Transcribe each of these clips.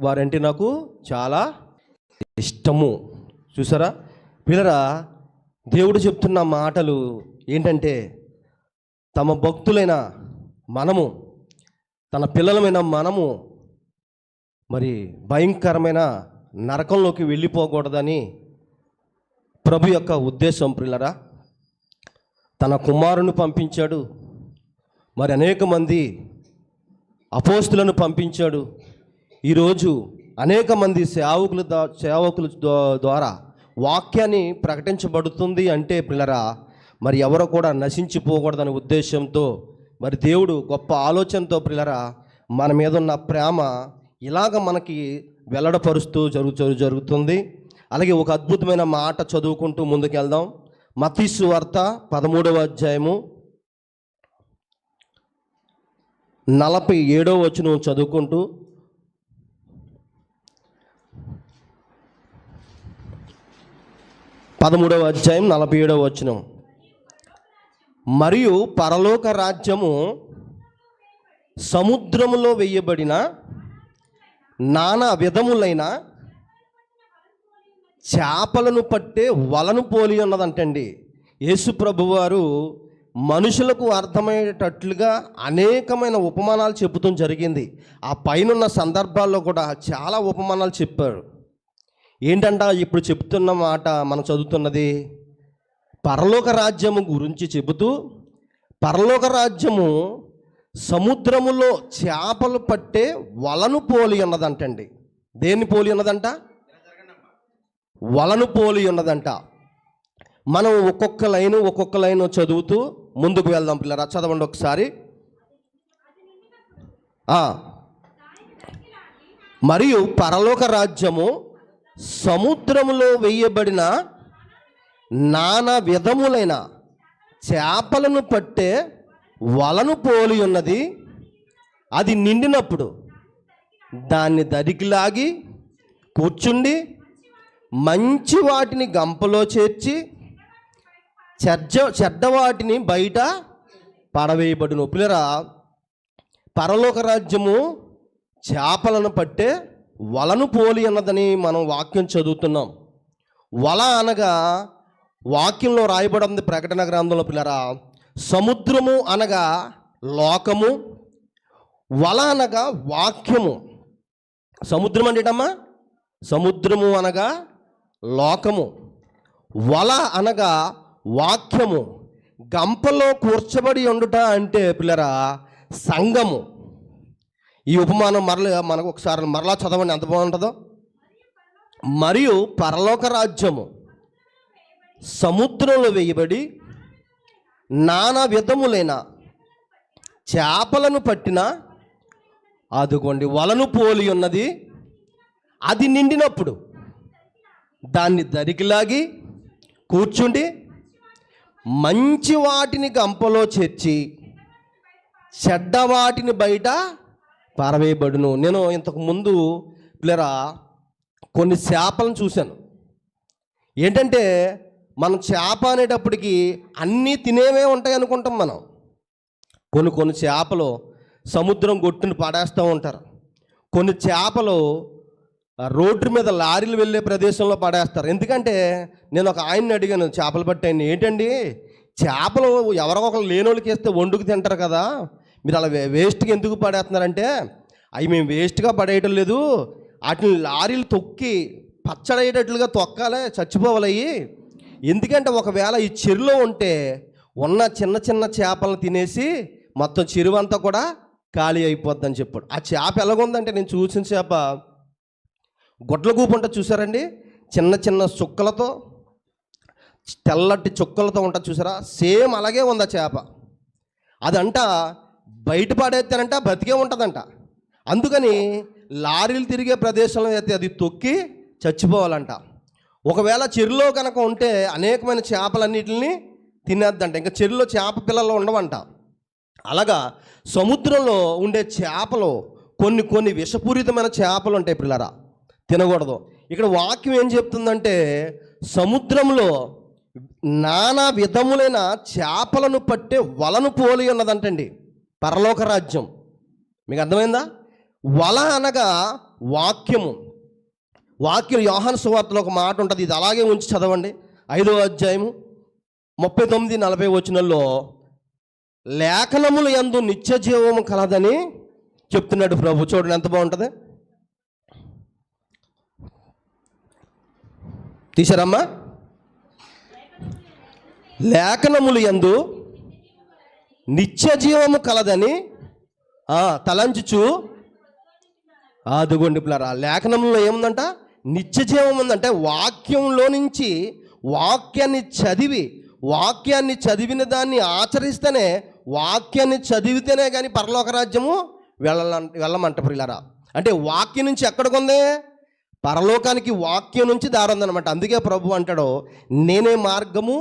వారంటే నాకు చాలా ఇష్టము. చూసారా పిల్లరా, దేవుడు చెప్తున్న మాటలు ఏంటంటే, తమ భక్తులైన మనము, తన పిల్లలమైన మనము మరి భయంకరమైన నరకంలోకి వెళ్ళిపోకూడదని ప్రభు యొక్క ఉద్దేశం. పిల్లరా, తన కుమారుని పంపించాడు, మరి అనేక మంది అపోస్తులను పంపించాడు. ఈరోజు అనేక మంది సేవకుల ద్వారా వాక్యాన్ని ప్రకటించబడుతుంది అంటే పిల్లరా, మరి ఎవరు కూడా నశించిపోకూడదనే ఉద్దేశంతో మరి దేవుడు గొప్ప ఆలోచనతో పిల్లరా మన మీద ఉన్న ప్రేమ ఇలాగ మనకి వెల్లడపరుస్తూ జరుగుతుంది. అలాగే ఒక అద్భుతమైన మాట చదువుకుంటూ ముందుకు వెళ్దాం. మత్తయి సువార్త 13వ అధ్యాయము 47వ వచనం చదువుకుంటూ, పదమూడవ అధ్యాయం 47వ వచనం. మరియు పరలోక రాజ్యము సముద్రములో వేయబడిన నానా విధములైన చేపలను పట్టే వలను పోలి ఉన్నదంటండి. యేసు ప్రభువారు మనుషులకు అర్థమయ్యేటట్లుగా అనేకమైన ఉపమానాలు చెబుతూ జరిగింది. ఆ పైనున్న సందర్భాల్లో కూడా చాలా ఉపమానాలు చెప్పారు. ఏంటంట ఇప్పుడు చెప్తున్న మాట మనం చదువుతున్నది పరలోక రాజ్యము గురించి చెబుతూ, పరలోక రాజ్యము సముద్రములో చేపలు పట్టే వలను పోలి ఉన్నదంటండి. దేన్ని పోలి ఉన్నదంట? వలను పోలి ఉన్నదంట. మనం ఒక్కొక్క లైను చదువుతూ ముందుకు వెళ్దాం పిల్లరా. చదవండి ఒకసారి. మరియు పరలోక రాజ్యము సముద్రములో వేయబడిన నానా విధములైన చేపలను పట్టే వలను పోలి ఉన్నది. అది నిండినప్పుడు దాన్ని దరికి లాగి కూర్చుండి మంచి వాటిని గంపలో చేర్చి చెడ్డవాటిని బయట పడవేయబడును. పిల్లరా, పరలోక రాజ్యము చేపలను పట్టే వలను పోలి ఉన్నదని మనం వాక్యం చదువుతున్నాం. వల అనగా వాక్యంలో రాయబడింది ప్రకటన గ్రంథంలో పిల్లరా, సముద్రము అనగా లోకము, వల అనగా వాక్యము. సముద్రం అంటేటమ్మా, సముద్రము అనగా లోకము, వల అనగా వాక్యము, గంపలో కూర్చబడి ఉండుట అంటే పిల్లరా సంఘము. ఈ ఉపమానం మనకు ఒకసారి మరలా చదవండి, ఎంత బాగుంటుందో. మరియు పరలోక రాజ్యము సముద్రంలో వేయబడి నానా విధములైన చేపలను పట్టిన అదుగోండి వలను పోలి ఉన్నది. అది నిండినప్పుడు దాన్ని దరికిలాగి కూర్చుండి మంచి వాటిని గంపలో చేర్చి చెడ్డ వాటిని బయట పారవేయబడును. నేను ఇంతకు ముందు పిల్లరా కొన్ని చేపలను చూశాను. ఏంటంటే మనం చేప అనేటప్పటికి అన్నీ తినేవే ఉంటాయి అనుకుంటాం మనం. కొన్ని చేపలు సముద్రం గొట్టుని పడేస్తూ ఉంటారు. కొన్ని చేపలు రోడ్డు మీద లారీలు వెళ్ళే ప్రదేశంలో పడేస్తారు. ఎందుకంటే నేను ఒక ఆయన్ని అడిగాను, చేపలు పట్టాయని, ఏంటండి చేపలు ఎవరికొకరు లేని వాళ్ళకి వేస్తే వండుకు తింటారు కదా, మీరు అలా వేస్ట్గా ఎందుకు పడేస్తున్నారంటే, అవి మేము వేస్ట్గా పడేయటం లేదు, వాటిని లారీలు తొక్కి పచ్చడయ్యేటట్లుగా తొక్కాలే, చచ్చిపోవాలి. ఎందుకంటే ఒకవేళ ఈ చెరువులో ఉంటే ఉన్న చిన్న చిన్న చేపలను తినేసి మొత్తం చెరువు అంతా కూడా ఖాళీ అయిపోద్దని చెప్పాడు. ఆ చేప ఎలాగుందంటే, నేను చూసిన చేప గుడ్ల గూపు ఉంటుంది చూసారండి, చిన్న చిన్న చుక్కలతో, తెల్లటి చుక్కలతో ఉంటుంది చూసారా, సేమ్ అలాగే ఉంది ఆ చేప. అదంట బయట పడేస్తానంట బతికే ఉంటుందంట. అందుకని లారీలు తిరిగే ప్రదేశంలో అయితే అది తొక్కి చచ్చిపోవాలంట. ఒకవేళ చెరువులో కనుక ఉంటే అనేకమైన చేపలన్నిటిని తినేద్దంట, ఇంకా చెరువులో చేప పిల్లలు ఉండవంట. అలాగా సముద్రంలో ఉండే చేపలు కొన్ని విషపూరితమైన చేపలు ఉంటాయి పిల్లరా, తినకూడదు. ఇక్కడ వాక్యం ఏం చెప్తుందంటే, సముద్రంలో నానా విధములైన చేపలను పట్టే వలను పోలి ఉన్నదంటండి పరలోక రాజ్యం. మీకు అర్థమైందా? వల అనగా వాక్యం యోహాను సువార్తలో ఒక మాట ఉంటుంది, ఇది అలాగే ఉంచి చదవండి. 5వ అధ్యాయము 39-40 వచనాల్లో లేఖనములు యందు నిత్య జీవము కలదని చెప్తున్నాడు ప్రభు. చూడండి ఎంత బాగుంటుంది. తీశారమ్మా? లేఖనములు యందు నిత్య జీవము కలదని తలంచుచు, అదుగోండి పిల్లరా, లేఖనంలో ఏముందంట? నిత్య జీవం ఉందంటే వాక్యంలో నుంచి వాక్యాన్ని చదివిన దాన్ని ఆచరిస్తేనే, వాక్యాన్ని చదివితేనే కానీ పరలోక రాజ్యము వెళ్ళమంట పిల్లరా. అంటే వాక్యం నుంచి ఎక్కడికి ఉంది? పరలోకానికి వాక్యం నుంచి దారి ఉందన్నమాట. అందుకే ప్రభు అంటాడు, నేనే మార్గము,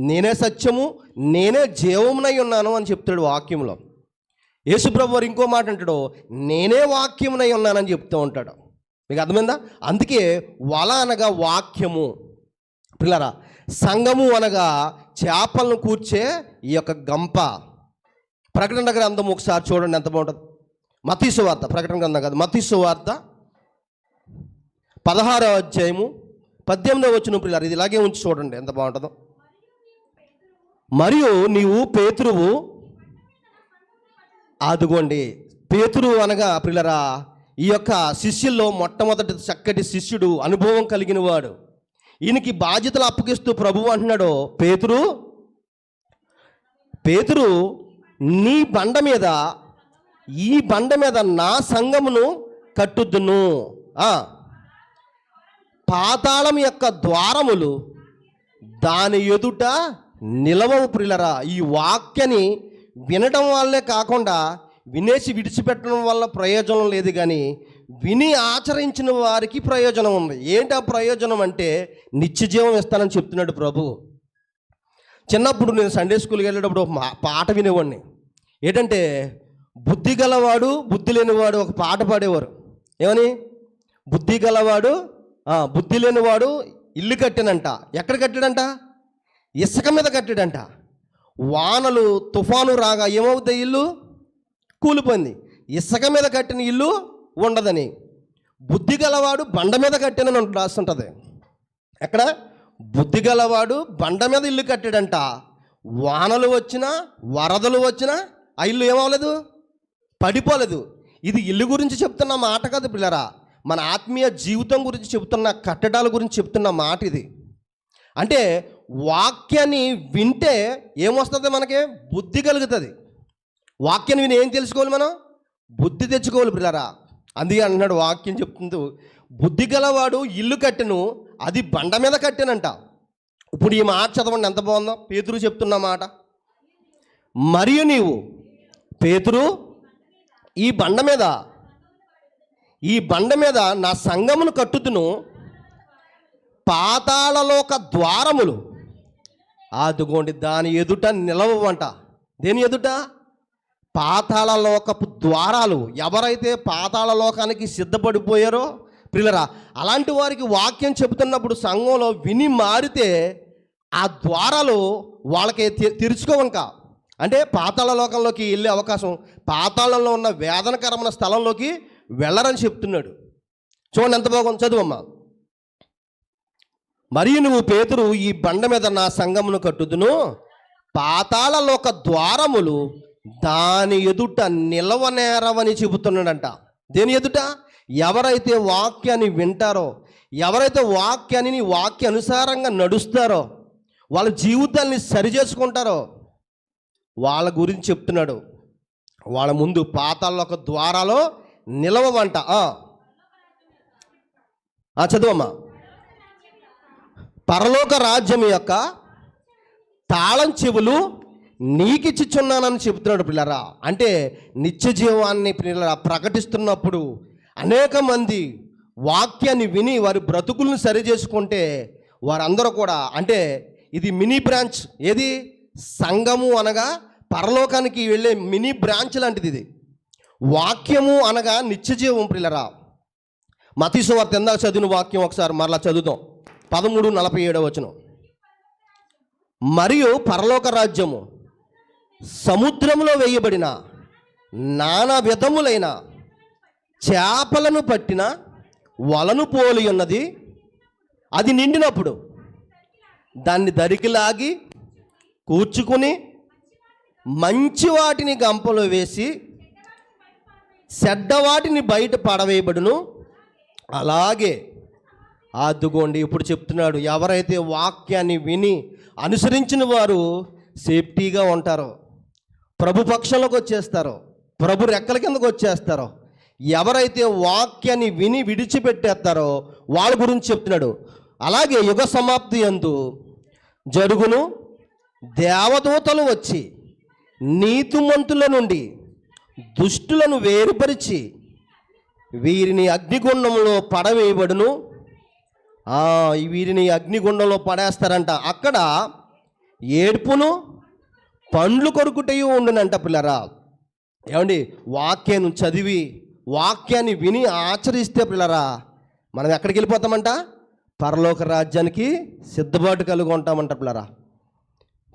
నేనే సత్యము, నేనే జీవమునై ఉన్నాను అని చెప్తాడు వాక్యంలో. యేసుప్రభు వారు ఇంకో మాట అంటాడు, నేనే వాక్యమునై ఉన్నానని చెప్తూ ఉంటాడు. మీకు అర్థమైందా? అందుకే వల అనగా వాక్యము పిల్లరా, సంఘము అనగా చేపలను కూర్చే ఈ యొక్క గంప. ప్రకటన గ్రంథం ఒకసారి చూడండి ఎంత బాగుంటుంది. మత్తయి సువార్త, ప్రకటన గ్రంథం కాదు, మత్తయి సువార్త 16వ అధ్యాయము 18వ వచనం పిల్లలు, ఇది ఇలాగే ఉంచి చూడండి ఎంత బాగుంటుందో. మరియు నీవు పేతురువు, అదుగోండి పేతురు అనగా పిల్లరా ఈ యొక్క శిష్యుల్లో మొట్టమొదటి చక్కటి శిష్యుడు, అనుభవం కలిగిన వాడు. ఈయనకి బాధ్యతలు అప్పగిస్తూ ప్రభువు అంటున్నాడు, పేతురు నీ బండ మీద, ఈ బండ మీద నా సంఘమును కట్టుద్దును, పాతాళం యొక్క ద్వారములు దాని ఎదుట నిలవవు. ప్రియులరా, ఈ వాక్యాన్ని వినడం వల్లే కాకుండా వినేసి విడిచిపెట్టడం వల్ల ప్రయోజనం లేదు, కానీ విని ఆచరించిన వారికి ప్రయోజనం ఉంది. ఏంటి ఆ ప్రయోజనం అంటే నిత్య జీవం ఇస్తానని చెప్తున్నాడు ప్రభు. చిన్నప్పుడు నేను సండే స్కూల్కి వెళ్ళేటప్పుడు ఒక పాట వినేవాడిని. ఏంటంటే బుద్ధి గలవాడు బుద్ధి లేనివాడు ఒక పాట పాడేవారు. ఏమని? బుద్ధి గలవాడు బుద్ధి లేనివాడు ఇల్లు కట్టానంట. ఎక్కడ కట్టాడంట? ఇసుక మీద కట్టాడంట. వానలు తుఫాను రాగా ఏమవుతాయి? ఇల్లు కూలిపోయింది. ఇసుక మీద కట్టిన ఇల్లు ఉండదని. బుద్ధి గలవాడు బండ మీద కట్టానని రాస్తుంటుంది. ఎక్కడ? బుద్ధి గలవాడు బండ మీద ఇల్లు కట్టాడంట. వానలు వచ్చినా వరదలు వచ్చినా ఆ ఇల్లు ఏమవలేదు, పడిపోలేదు. ఇది ఇల్లు గురించి చెప్తున్న మాట కాదు పిల్లరా, మన ఆత్మీయ జీవితం గురించి చెప్తున్న, కట్టడాల గురించి చెప్తున్న మాట ఇది. అంటే వాక్యాన్ని వింటే ఏమొస్తుంది? మనకి బుద్ధి కలుగుతుంది. వాక్యాన్ని విని ఏం తెలుసుకోవాలి? మనం బుద్ధి తెచ్చుకోవాలి పిల్లరా. అందుకే అన్నాడు, వాక్యం చెప్తుంది, బుద్ధి గలవాడు ఇల్లు కట్టెను, అది బండ మీద కట్టెనంట. ఇప్పుడు ఈ మాట చదవండి ఎంత బాగుందో. పేతురు చెప్తున్న మాట, మరియు నీవు పేతురు ఈ బండ మీద నా సంఘమును కట్టుదును, పాతాళలోక ద్వారములు అదుగోండి దాని ఎదుట నిలవంట. దేని ఎదుట? పాతాళలోకపు ద్వారాలు. ఎవరైతే పాతాళలోకానికి సిద్ధపడిపోయారో ప్రియులరా, అలాంటి వారికి వాక్యం చెబుతున్నప్పుడు సంఘంలో విని మారితే ఆ ద్వారాలు వాళ్ళకి తెరుచుకోవక, అంటే పాతాళలోకంలోకి వెళ్ళే అవకాశం, పాతాళంలో ఉన్న వేదనకరమైన స్థలంలోకి వెళ్ళరని చెప్తున్నాడు. చూడండి ఎంత బాగుంది, చదువమ్మా. మరియు నువ్వు పేతురు ఈ బండ మీద నా సంఘమును కట్టుదును, పాతాళలోక ద్వారములు దాని ఎదుట నిలవనేరవని చెబుతున్నాడంట. దేని ఎదుట? ఎవరైతే వాక్యాన్ని వింటారో, ఎవరైతే వాక్య అనుసారంగా నడుస్తారో, వాళ్ళ జీవితాన్ని సరిచేసుకుంటారో వాళ్ళ గురించి చెప్తున్నాడు. వాళ్ళ ముందు పాతాళలోక ద్వారాలో నిలవంట. చదువమ్మా. పరలోక రాజ్యం యొక్క తాళం చెవులు నీకిచ్చుచున్నానని చెబుతున్నాడు పిల్లరా. అంటే నిత్య జీవాన్ని పిల్లరా ప్రకటిస్తున్నప్పుడు అనేక మంది వాక్యాన్ని విని వారి బ్రతుకులను సరి చేసుకుంటే వారందరూ కూడా, అంటే ఇది మినీ బ్రాంచ్. ఏది? సంఘము అనగా పరలోకానికి వెళ్ళే మినీ బ్రాంచ్ లాంటిది ఇది. వాక్యము అనగా నిత్య జీవం పిల్లరా. మత్తయి సువార్త ఎందాక చదివిన వాక్యం ఒకసారి మరలా చదువుదాం. 13:47 వచనం. మరియు పరలోక రాజ్యము సముద్రంలో వేయబడిన నానా విధములైన చేపలను పట్టిన వలను పోలి ఉన్నది, అది నిండినప్పుడు దాన్ని దరికి లాగి కూర్చుకుని మంచి వాటిని గంపలో వేసి చెడ్డవాటిని బయట పడవేయబడును. అలాగే అదుగోండి ఇప్పుడు చెప్తున్నాడు, ఎవరైతే వాక్యాన్ని విని అనుసరించిన వారు సేఫ్టీగా ఉంటారో, ప్రభు పక్షంలోకి వచ్చేస్తారో, ప్రభు రెక్కల కిందకు వచ్చేస్తారో, ఎవరైతే వాక్యాన్ని విని విడిచిపెట్టేస్తారో వాళ్ళ గురించి చెప్తున్నాడు. అలాగే యుగ సమాప్తి యందు జరుగును, దేవదూతలు వచ్చి నీతిమంతుల నుండి దుష్టులను వేరుపరిచి వీరిని అగ్నిగుండంలో పడవేయబడును. వీరిని అగ్నిగుండంలో పడేస్తారంట. అక్కడ ఏడుపును పండ్లు కొరుకుటయు ఉండునంట. పిల్లరా, ఏమండి, వాక్యాన్ని చదివి వాక్యాన్ని విని ఆచరిస్తే పిల్లరా మనం ఎక్కడికి వెళ్ళిపోతామంట? పరలోక రాజ్యానికి సిద్ధపాటు కలిగి ఉంటామంట. పిల్లరా,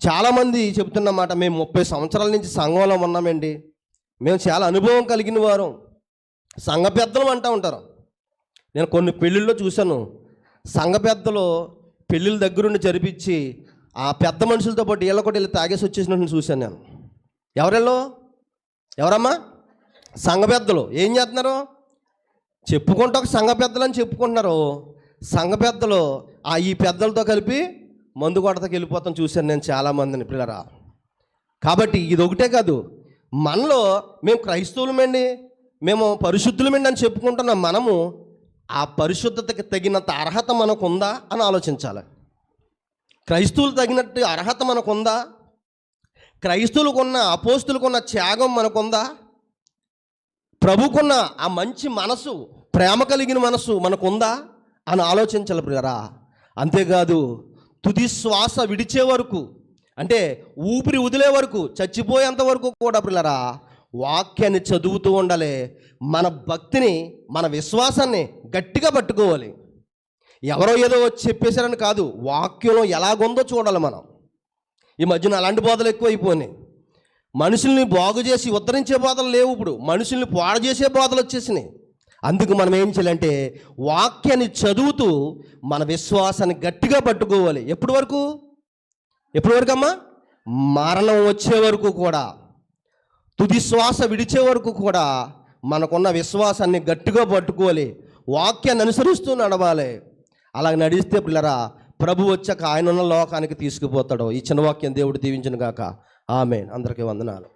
చాలామంది చెబుతున్నమాట, మేము 30 సంవత్సరాల నుంచి సంఘంలో ఉన్నామండి, మేము చాలా అనుభవం కలిగిన వారు, సంఘ పెద్దలు అంటూ ఉంటారు. నేను కొన్ని పెళ్ళిళ్ళలో చూశాను, సంఘ పెద్దలు పెళ్ళిళ్ళ దగ్గరుండి జరిపించి ఆ పెద్ద మనుషులతో పాటు వీళ్ళ కూడా వెళ్ళి తాగేసి వచ్చేసినట్టు చూశాను నేను. ఎవరమ్మా? సంఘ పెద్దలు. ఏం చేస్తున్నారు? చెప్పుకుంటూ ఒక సంఘ పెద్దలు అని చెప్పుకుంటున్నారు. సంఘ పెద్దలు ఈ పెద్దలతో కలిపి మందు కొడతకి వెళ్ళిపోతాం చూశాను నేను చాలామందిని. పిల్లరా, కాబట్టి ఇది ఒకటే కాదు, మనలో మేము క్రైస్తవులమండి, మేము పరిశుద్ధులమండి అని చెప్పుకుంటున్నాం. మనము ఆ పరిశుద్ధతకి తగినంత అర్హత మనకుందా అని ఆలోచించాలి. క్రైస్తవులు తగినట్టు అర్హత మనకుందా? క్రైస్తవులకున్న అపోస్తులకున్న త్యాగం మనకుందా? ప్రభుకున్న ఆ మంచి మనసు, ప్రేమ కలిగిన మనసు మనకుందా అని ఆలోచించాలి ప్రియరా. అంతేకాదు, తుది శ్వాస విడిచే వరకు, అంటే ఊపిరి వదిలే వరకు, చచ్చిపోయేంత వరకు కూడా పిల్లరా వాక్యాన్ని చదువుతూ ఉండాలి. మన భక్తిని, మన విశ్వాసాన్ని గట్టిగా పట్టుకోవాలి. ఎవరో ఏదో వచ్చి చెప్పేశారని కాదు, వాక్యంలో ఎలాగుందో చూడాలి మనం. ఈ మధ్యన అలాంటి బోధలు ఎక్కువైపోయినాయి. మనుషుల్ని బాగు చేసి ఉద్ధరించే బోధలు లేవు, ఇప్పుడు మనుషుల్ని పాడు చేసే బోధలు వచ్చేసినాయి. అందుకు మనం ఏం చేయాలంటే వాక్యాన్ని చదువుతూ మన విశ్వాసాన్ని గట్టిగా పట్టుకోవాలి. ఎప్పటి వరకు అమ్మా? మరణం వచ్చే వరకు కూడా, తుది శ్వాస విడిచే వరకు కూడా మనకున్న విశ్వాసాన్ని గట్టిగా పట్టుకోవాలి. వాక్యాన్ని అనుసరిస్తూ నడవాలి. అలా నడిస్తే పిల్లరా ప్రభు వచ్చాక ఆయన ఉన్న లోకానికి తీసుకుపోతాడు. ఈ చిన్న వాక్యం దేవుడు దీవించును గాక. ఆమేన్. అందరికీ వందనాలు.